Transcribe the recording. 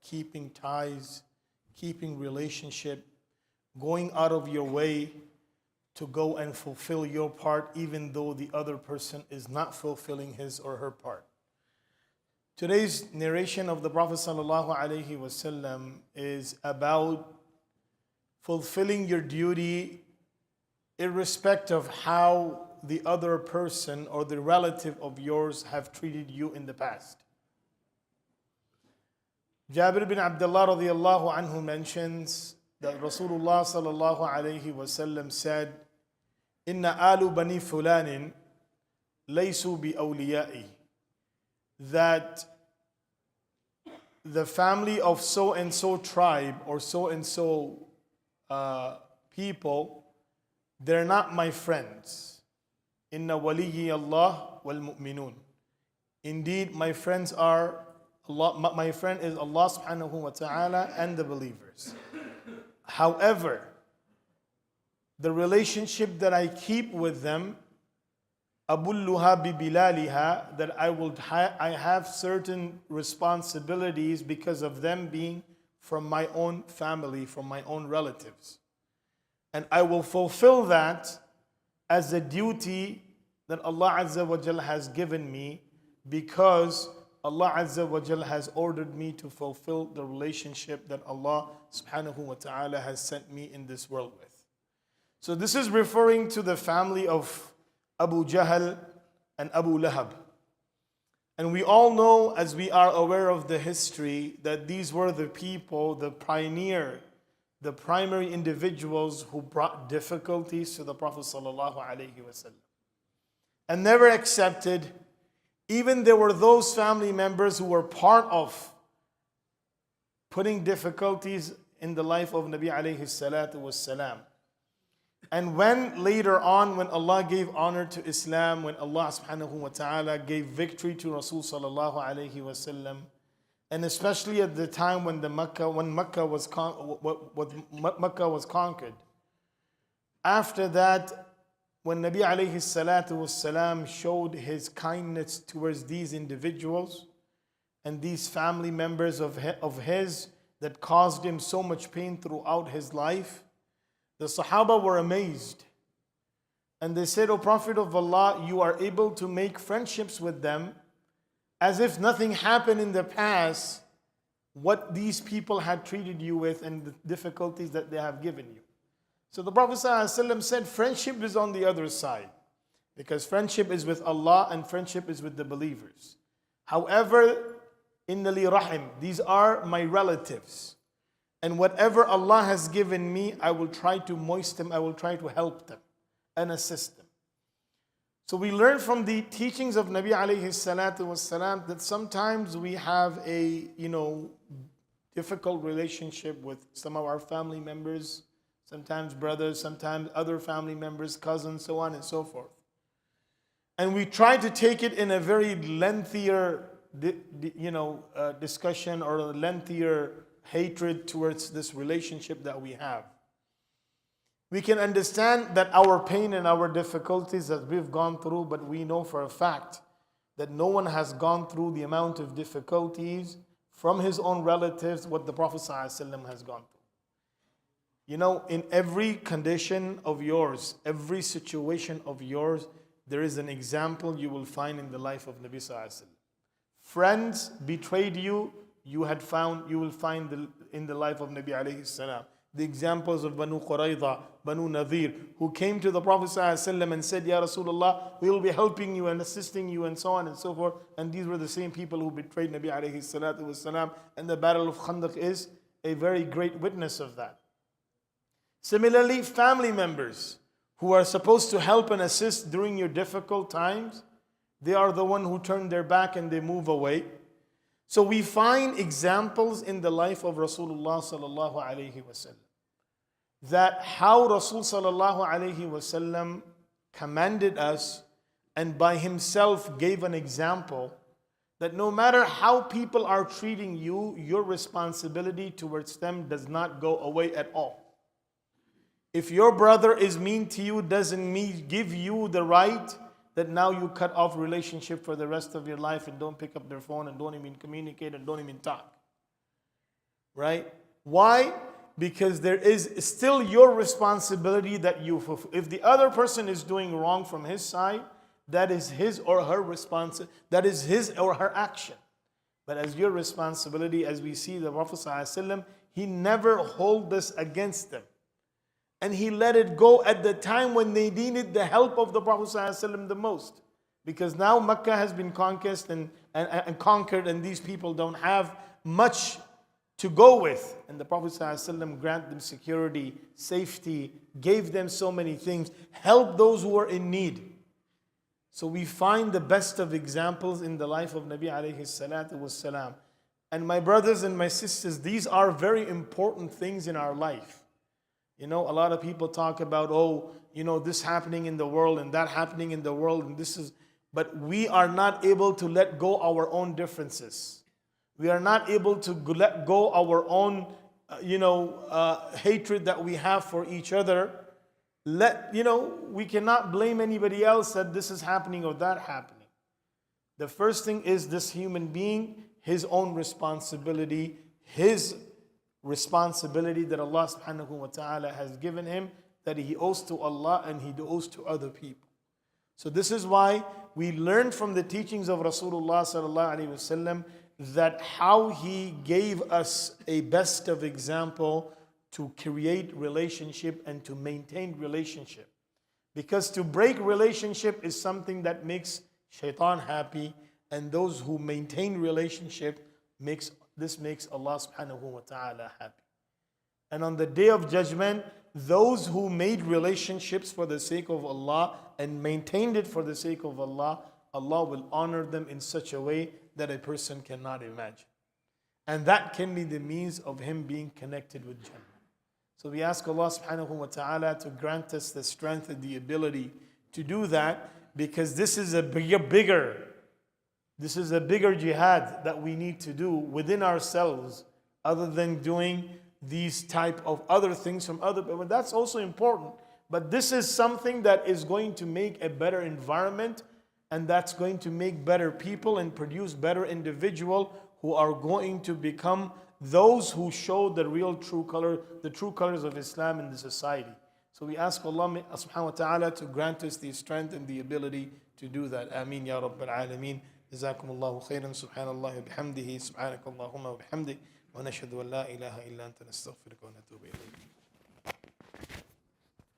keeping ties, keeping relationship, going out of your way to go and fulfill your part even though the other person is not fulfilling his or her part. Today's narration of the Prophet ﷺ is about fulfilling your duty irrespective of how the other person or the relative of yours have treated you in the past. Jabir bin Abdullah radiallahu anhu mentions that Rasulullah sallallahu alayhi wasallam said, "Inna alu bani fulanin laysu bi awliya'i," that the family of so and so tribe or so and so people, they're not my friends. Inna waliyyi Allah wal mu'minun. Indeed, my friends are Allah. My friend is Allah subhanahu wa ta'ala and the believers. However, the relationship that I keep with them, abulluha bi bilaliha, that I have certain responsibilities because of them being from my own family, from my own relatives. And I will fulfill that as a duty that Allah Azza wa Jal has given me, because Allah Azza wa Jal has ordered me to fulfill the relationship that Allah subhanahu wa ta'ala has sent me in this world with. So this is referring to the family of Abu Jahl and Abu Lahab. And we all know, as we are aware of the history, that these were the people, the primary individuals who brought difficulties to the Prophet sallallahu alaihi wasallam and never accepted. Even there were those family members who were part of putting difficulties in the life of Nabi alayhi salatu wassalam. And when later on, when Allah gave honor to Islam, when Allah subhanahu wa ta'ala gave victory to Rasul sallallahu alayhi wasallam, and especially at the time when Makkah was conquered, after that, when Nabi alayhi salatu wassalam showed his kindness towards these individuals and these family members of his that caused him so much pain throughout his life, the Sahaba were amazed. And they said, "O Prophet of Allah, you are able to make friendships with them as if nothing happened in the past, what these people had treated you with and the difficulties that they have given you." So the Prophet ﷺ said, friendship is on the other side, because friendship is with Allah and friendship is with the believers. However, inna li rahim, these are my relatives. And whatever Allah has given me, I will try to moist them, I will try to help them and assist them. So we learn from the teachings of Nabi alayhi salatu wasalam that sometimes we have a difficult relationship with some of our family members, sometimes brothers, sometimes other family members, cousins, so on and so forth. And we try to take it in a very lengthier discussion or a lengthier hatred towards this relationship that we have. We can understand that our pain and our difficulties that we've gone through, but we know for a fact that no one has gone through the amount of difficulties from his own relatives what the Prophet ﷺ has gone through. In every condition of yours, every situation of yours, there is an example you will find in the life of Nabi Sallallahu Alaihi Wasallam. Friends betrayed you, you will find in the life of Nabi Alayhi Salam. The examples of Banu Qurayza, Banu Nadir, who came to the Prophet ﷺ and said, "Ya Rasulullah, we will be helping you and assisting you," and so on and so forth. And these were the same people who betrayed Nabi Alayhi Salatu Wasalam. And the Battle of Khandaq is a very great witness of that. Similarly, family members who are supposed to help and assist during your difficult times, they are the one who turn their back and they move away. So we find examples in the life of Rasulullah sallallahu alaihi wasallam that how Rasul sallallahu alaihi wasallam commanded us and by himself gave an example that no matter how people are treating you, your responsibility towards them does not go away at all. If your brother is mean to you, doesn't give you the right that now you cut off relationship for the rest of your life and don't pick up their phone and don't even communicate and don't even talk. right? Why? Because there is still your responsibility that you fulfill. If the other person is doing wrong from his side, that is his or her that is his or her action. But as your responsibility, as we see the Prophet ﷺ, he never hold this against them. And he let it go at the time when they needed the help of the Prophet ﷺ the most. Because now Mecca has been conquered, and these people don't have much to go with. And the Prophet ﷺ granted them security, safety, gave them so many things, helped those who are in need. So we find the best of examples in the life of Nabi alayhi salatu wassalam. And my brothers and my sisters, these are very important things in our life. You know, a lot of people talk about, oh, you know, this happening in the world and that happening in the world, and this is, but we are not able to let go our own differences. We are not able to let go our own, hatred that we have for each other. We cannot blame anybody else that this is happening or that happening. The first thing is this human being, his own responsibility, his responsibility that Allah subhanahu wa ta'ala has given him, that he owes to Allah and he owes to other people. So this is why we learn from the teachings of Rasulullah sallallahu alaihi wasallam that how he gave us a best of example to create relationship and to maintain relationship. Because to break relationship is something that makes shaitan happy, and those who maintain relationship makes Allah subhanahu wa ta'ala happy. And on the day of judgment, those who made relationships for the sake of Allah and maintained it for the sake of Allah, Allah will honor them in such a way that a person cannot imagine. And that can be the means of him being connected with Jannah. So we ask Allah subhanahu wa ta'ala to grant us the strength and the ability to do that, because this is a bigger jihad that we need to do within ourselves, other than doing these type of other things from other people. That's also important. But this is something that is going to make a better environment, and that's going to make better people and produce better individuals who are going to become those who show the true colors of Islam in the society. So we ask Allah subhanahu wa ta'ala to grant us the strength and the ability to do that. Ameen ya Rabbil Alameen. Jazakumullahu khairan. Subhanallah wa bihamdihi. Subhanakallahumma wa bihamdik. Wa nashhadu an la ilaha illa anta nastaghfiruka wa natubu ilayk.